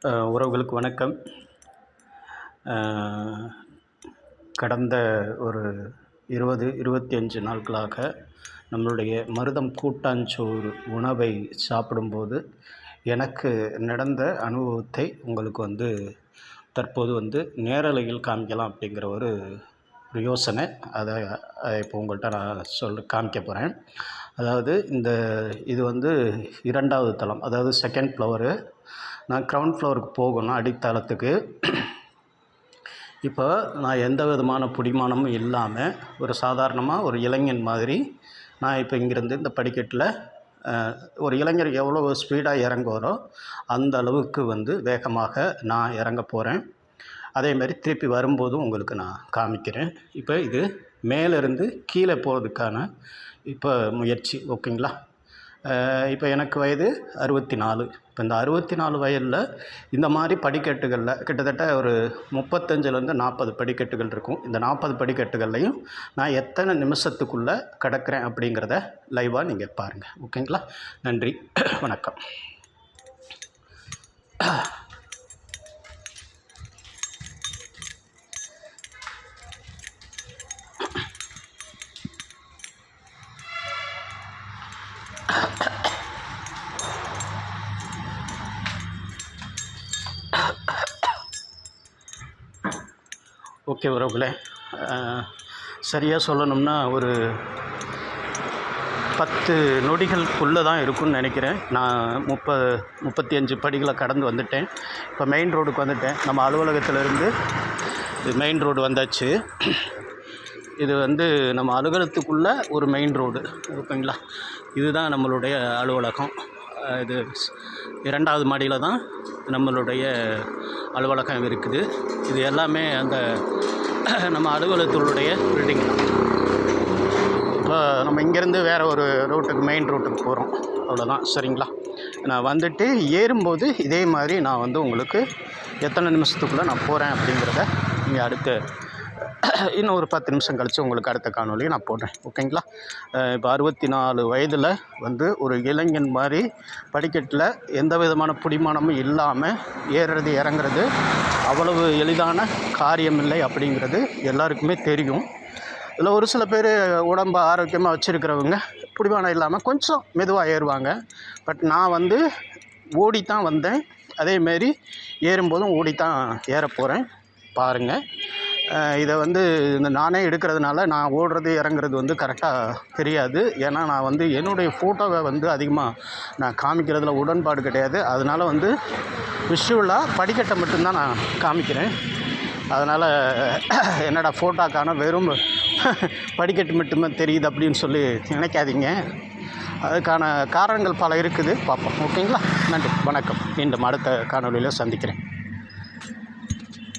உறவுகளுக்கு வணக்கம். கடந்த ஒரு 25 நாட்களாக நம்மளுடைய மருதம் கூட்டாஞ்சோறு உணவை சாப்பிடும்போது எனக்கு நடந்த அனுபவத்தை உங்களுக்கு தற்போது நேரலையில் காமிக்கலாம் அப்படிங்கிற ஒரு யோசனை. அதை இப்போ உங்கள்கிட்ட நான் காமிக்க போகிறேன். அதாவது இது 2வது தளம், அதாவது செகண்ட் ஃப்ளோரு. நான் கிரவுண்ட் ஃப்ளோருக்கு போகணும், அடித்தளத்துக்கு. இப்போ நான் எந்த விதமான பிடிமானமும் இல்லாமல் ஒரு சாதாரணமாக ஒரு இளைஞன் மாதிரி நான் இப்போ இங்கேருந்து இந்த படிக்கட்டில் ஒரு இளைஞர் எவ்வளோ ஸ்பீடாக இறங்குவாரோ அந்த அளவுக்கு வேகமாக நான் இறங்க போகிறேன். அதேமாதிரி திருப்பி வரும்போதும் உங்களுக்கு நான் காமிக்கிறேன். இப்போ இது மேலேருந்து கீழே போகிறதுக்கான முயற்சி. ஓகேங்களா? இப்போ எனக்கு வயது 64. இப்போ இந்த 64 வயதில் இந்த மாதிரி படிக்கட்டுகளில் கிட்டத்தட்ட ஒரு 35லேருந்து 40 படிக்கட்டுகள் இருக்கும். இந்த 40 படிக்கட்டுகள்லையும் நான் எத்தனை நிமிஷத்துக்குள்ளே கடக்கிறேன் அப்படிங்கிறத லைவாக நீங்கள் பாருங்கள். ஓகேங்களா? நன்றி, வணக்கம். ஓகே உறவுகளே, சரியாக சொல்லணும்னா ஒரு 10 நொடிகளுக்குள்ளே தான் இருக்குன்னு நினைக்கிறேன். நான் 35 படிகளை கடந்து வந்துட்டேன். இப்போ மெயின் ரோடுக்கு வந்துட்டேன். நம்ம அலுவலகத்திலேருந்து மெயின் ரோடு வந்தாச்சு. இது நம்ம அலுவலகத்துக்குள்ளே ஒரு மெயின் ரோடு. ஓகேங்களா? இதுதான் நம்மளுடைய அலுவலகம். இது 2வது மாடியில் தான் நம்மளுடைய அலுவலகம் இருக்குது. இது எல்லாமே நம்ம அலுவலகத்தினுடைய பில்டிங் தான். இப்போ நம்ம இங்கேருந்து வேறு ஒரு மெயின் ரூட்டுக்கு போகிறோம், அவ்வளோதான். சரிங்களா? நான் வந்துட்டு ஏறும்போது இதே மாதிரி நான் உங்களுக்கு எத்தனை நிமிஷத்துக்குள்ளே நான் போகிறேன் அப்படிங்கிறத நீங்கள் அடுத்து இன்னும் ஒரு 10 நிமிஷம் கழித்து உங்களுக்கு அடுத்த காணொலியை நான் போடுறேன். ஓகேங்களா? இப்போ 64 வயதில் ஒரு இளைஞன் மாதிரி படிக்கட்டில் எந்த விதமான பிடிமானமும் இல்லாமல் ஏறுறது இறங்குறது அவ்வளவு எளிதான காரியமில்லை அப்படிங்கிறது எல்லாருக்குமே தெரியும். இதில் ஒரு சில பேர் உடம்பை ஆரோக்கியமாக வச்சுருக்கிறவங்க பிடிமானம் இல்லாமல் கொஞ்சம் மெதுவாக ஏறுவாங்க. பட் நான் ஓடித்தான் வந்தேன். அதேமாரி ஏறும்போதும் ஓடித்தான் ஏற போகிறேன். பாருங்கள். இதை நானே எடுக்கிறதுனால நான் ஓடுறது இறங்குறது கரெக்டாக தெரியாது. ஏன்னா நான் என்னுடைய ஃபோட்டோவை அதிகமாக நான் காமிக்கிறதுல உடன்பாடு கிடையாது. அதனால் விஷுவலாக படிக்கட்டை மட்டும்தான் நான் காமிக்கிறேன். அதனால் என்னடா ஃபோட்டோக்கான வெறும் படிக்கட்டு மட்டுமே தெரியுது அப்படின்னு சொல்லி நினைக்காதீங்க. அதுக்கான காரணங்கள் பல இருக்குது, பார்ப்போம். ஓகேங்களா? நன்றி, வணக்கம். மீண்டும் அடுத்த காணொலியில் சந்திக்கிறேன்.